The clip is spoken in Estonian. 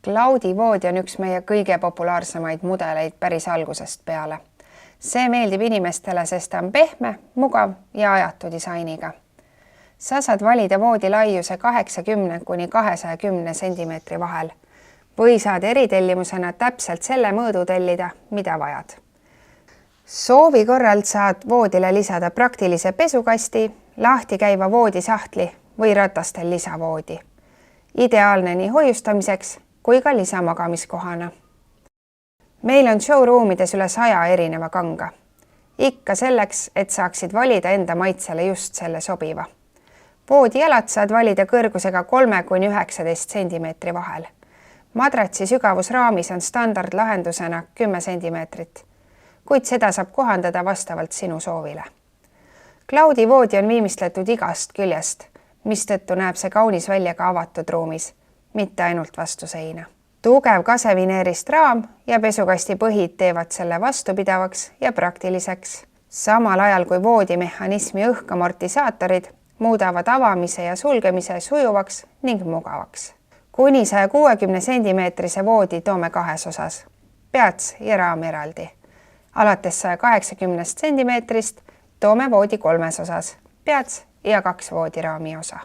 Cloudi voodi on üks meie kõige populaarsemaid mudeleid päris algusest peale. See meeldib inimestele, sest ta on pehme, mugav ja ajatu disainiga. Sa saad valida voodi laiuse 80 kuni 210 cm vahel või saad eritellimusena täpselt selle mõõdu tellida, mida vajad. Soovi korral saad voodile lisada praktilise pesukasti, lahti käiva voodisahtli või ratastel lisavoodi. Ideaalne nii hoiustamiseks kui ka lisamagamiskohana. Meil on showroomides üle 100 erineva kanga. Ikka selleks, et saaksid valida enda maitsele just selle sobiva. Voodijalad saad valida kõrgusega 3 kuni 19 cm vahel. Madratsi sügavus raamis on standardlahendusena 10 cm, kuid seda saab kohandada vastavalt sinu soovile. Cloudi voodi on viimistletud igast küljest, mistõttu näeb see kaunis välja ka avatud ruumis, mitte ainult vastu seina. Tugev kasevineerist raam ja pesukasti põhid teevad selle vastupidavaks ja praktiliseks. Samal ajal kui voodimehhanismi õhkamortisaatorid muudavad avamise ja sulgemise sujuvaks ning mugavaks. Kuni 160 cm voodi toome kahes osas, peats ja raam eraldi. Alates 180 cm toome voodi kolmes osas, peats ja 2 voodiraami osa.